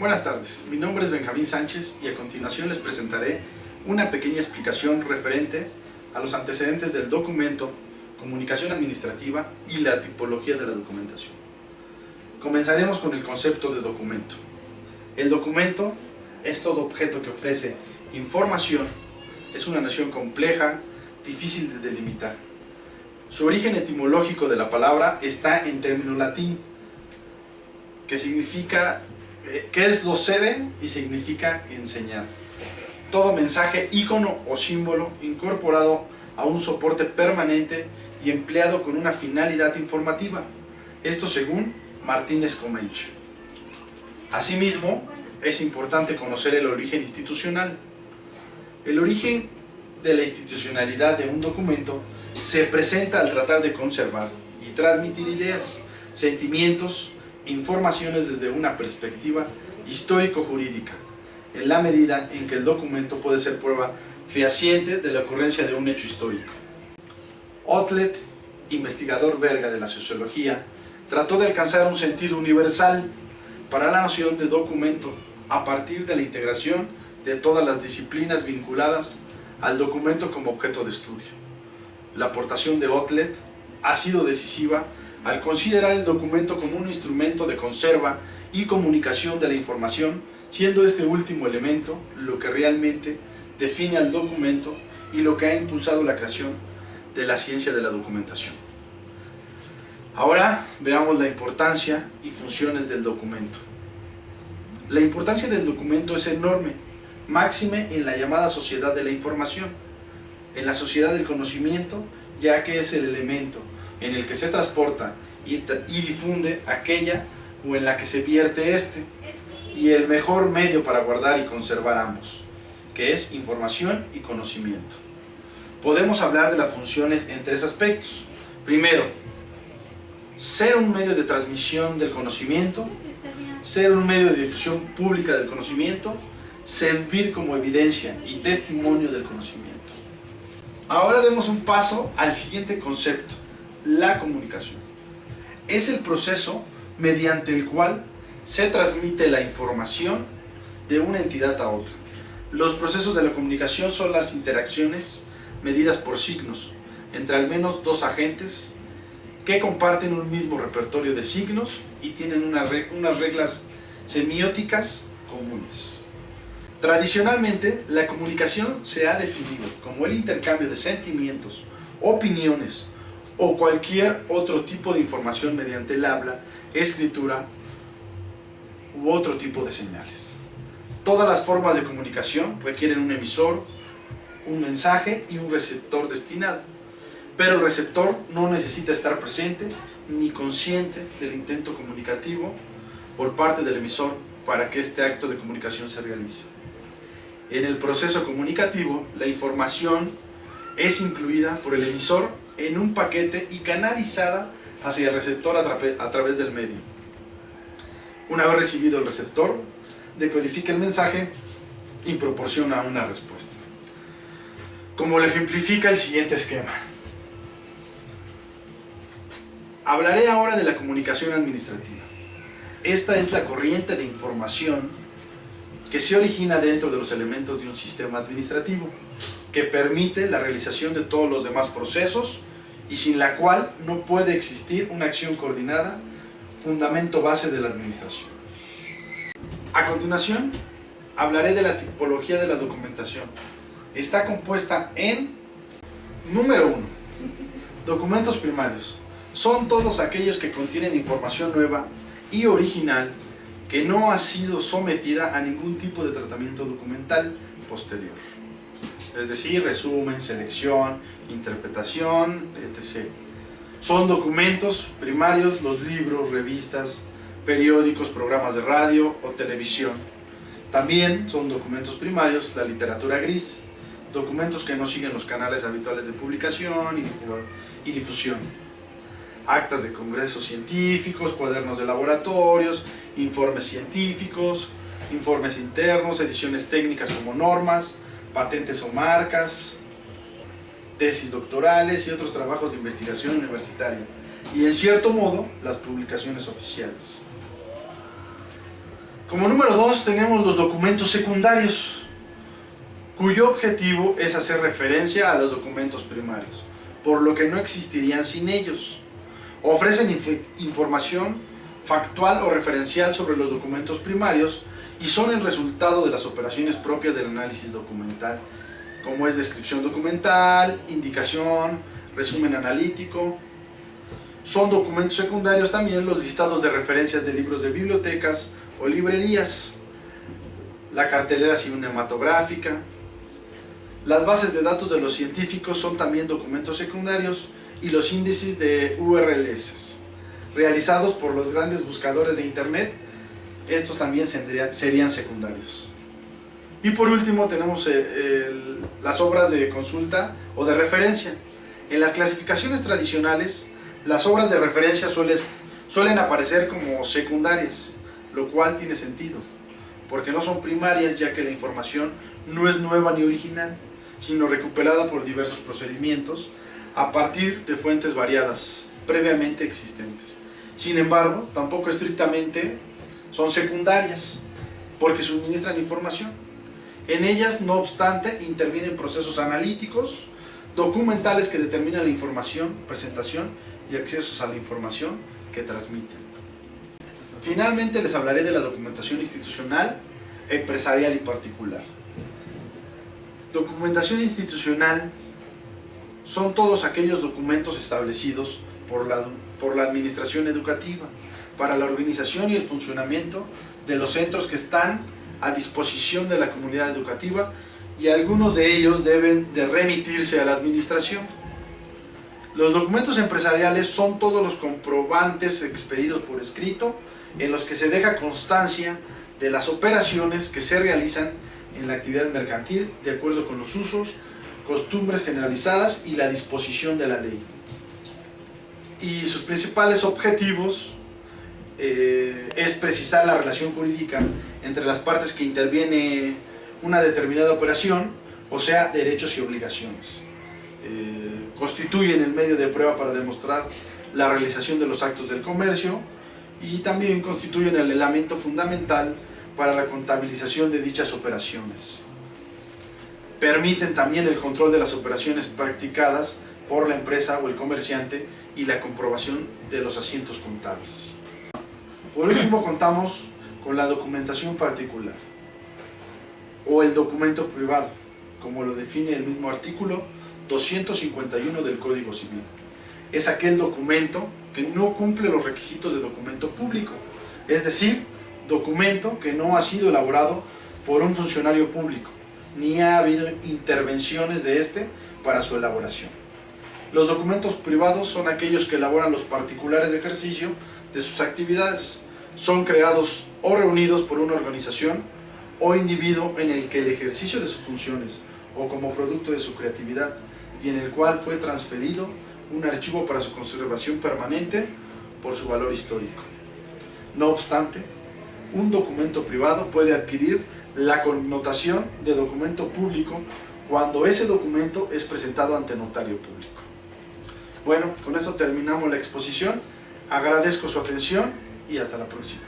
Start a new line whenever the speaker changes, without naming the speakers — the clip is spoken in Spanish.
Buenas tardes, mi nombre es Benjamín Sánchez y a continuación les presentaré una pequeña explicación referente a los antecedentes del documento, comunicación administrativa y la tipología de la documentación. Comenzaremos con el concepto de documento. El documento es todo objeto que ofrece información, es una noción compleja, difícil de delimitar. Su origen etimológico de la palabra está en término latín, que es docere y significa enseñar. Todo mensaje, ícono o símbolo incorporado a un soporte permanente y empleado con una finalidad informativa. Esto según Martínez Comech. Asimismo, es importante conocer el origen institucional. El origen de la institucionalidad de un documento se presenta al tratar de conservar y transmitir ideas, sentimientos, informaciones desde una perspectiva histórico-jurídica, en la medida en que el documento puede ser prueba fehaciente de la ocurrencia de un hecho histórico. Otlet, investigador belga de la sociología, trató de alcanzar un sentido universal para la noción de documento a partir de la integración de todas las disciplinas vinculadas al documento como objeto de estudio. La aportación de Otlet ha sido decisiva al considerar el documento como un instrumento de conserva y comunicación de la información, siendo este último elemento lo que realmente define al documento y lo que ha impulsado la creación de la ciencia de la documentación. Ahora veamos la importancia y funciones del documento. La importancia del documento es enorme, máxime en la llamada sociedad de la información, en la sociedad del conocimiento, ya que es el elemento en el que se transporta y difunde aquella o en la que se vierte este, y el mejor medio para guardar y conservar ambos, que es información y conocimiento. Podemos hablar de las funciones en tres aspectos. Primero, ser un medio de transmisión del conocimiento, ser un medio de difusión pública del conocimiento, servir como evidencia y testimonio del conocimiento. Ahora demos un paso al siguiente concepto: la comunicación. Es el proceso mediante el cual se transmite la información de una entidad a otra. Los procesos de la comunicación son las interacciones medidas por signos entre al menos dos agentes que comparten un mismo repertorio de signos y tienen unas reglas semióticas comunes. Tradicionalmente, la comunicación se ha definido como el intercambio de sentimientos, opiniones o cualquier otro tipo de información mediante el habla, escritura u otro tipo de señales. Todas las formas de comunicación requieren un emisor, un mensaje y un receptor destinado, pero el receptor no necesita estar presente ni consciente del intento comunicativo por parte del emisor para que este acto de comunicación se realice. En el proceso comunicativo, la información es incluida por el emisor en un paquete y canalizada hacia el receptor a través del medio. Una vez recibido el receptor, decodifica el mensaje y proporciona una respuesta, como lo ejemplifica el siguiente esquema. Hablaré ahora de la comunicación administrativa. Esta es la corriente de información que se origina dentro de los elementos de un sistema administrativo, que permite la realización de todos los demás procesos y sin la cual no puede existir una acción coordinada, fundamento base de la administración. A continuación, hablaré de la tipología de la documentación. Está compuesta en: número 1, documentos primarios. Son todos aquellos que contienen información nueva y original que no ha sido sometida a ningún tipo de tratamiento documental posterior. Es decir, resumen, selección, interpretación, etc. Son documentos primarios los libros, revistas, periódicos, programas de radio o televisión. También son documentos primarios la literatura gris, documentos que no siguen los canales habituales de publicación y difusión. Actas de congresos científicos, cuadernos de laboratorios, informes científicos, informes internos, ediciones técnicas como normas, patentes o marcas, tesis doctorales y otros trabajos de investigación universitaria, y en cierto modo las publicaciones oficiales. Como número 2 tenemos los documentos secundarios, cuyo objetivo es hacer referencia a los documentos primarios, por lo que no existirían sin ellos. Ofrecen información factual o referencial sobre los documentos primarios y son el resultado de las operaciones propias del análisis documental, como es descripción documental, indicación, resumen analítico. Son documentos secundarios también los listados de referencias de libros de bibliotecas o librerías, la cartelera cinematográfica. Las bases de datos de los científicos son también documentos secundarios, y los índices de URLs realizados por los grandes buscadores de internet, estos también serían secundarios. Y por último tenemos las obras de consulta o de referencia. En las clasificaciones tradicionales, las obras de referencia suelen aparecer como secundarias, lo cual tiene sentido, porque no son primarias, ya que la información no es nueva ni original, sino recuperada por diversos procedimientos a partir de fuentes variadas, previamente existentes. Sin embargo, tampoco estrictamente son secundarias, porque suministran información. En ellas, no obstante, intervienen procesos analíticos, documentales que determinan la información, presentación y accesos a la información que transmiten. Finalmente les hablaré de la documentación institucional, empresarial y particular. Documentación institucional son todos aquellos documentos establecidos por la administración educativa para la organización y el funcionamiento de los centros que están a disposición de la comunidad educativa, y algunos de ellos deben de remitirse a la administración. Los documentos empresariales son todos los comprobantes expedidos por escrito en los que se deja constancia de las operaciones que se realizan en la actividad mercantil de acuerdo con los usos, costumbres generalizadas y la disposición de la ley. Y sus principales objetivos es precisar la relación jurídica entre las partes que interviene una determinada operación, o sea, derechos y obligaciones. Constituyen el medio de prueba para demostrar la realización de los actos del comercio, y también constituyen el elemento fundamental para la contabilización de dichas operaciones. Permiten también el control de las operaciones practicadas por la empresa o el comerciante y la comprobación de los asientos contables. Por último, contamos con la documentación particular o el documento privado, como lo define el mismo artículo 251 del Código Civil. Es aquel documento que no cumple los requisitos de documento público, es decir, documento que no ha sido elaborado por un funcionario público, ni ha habido intervenciones de este para su elaboración. Los documentos privados son aquellos que elaboran los particulares de ejercicio de sus actividades. Son creados o reunidos por una organización o individuo en el que el ejercicio de sus funciones o como producto de su creatividad, y en el cual fue transferido un archivo para su conservación permanente por su valor histórico. No obstante, un documento privado puede adquirir la connotación de documento público cuando ese documento es presentado ante notario público. Bueno, con esto terminamos la exposición. Agradezco su atención y hasta la próxima.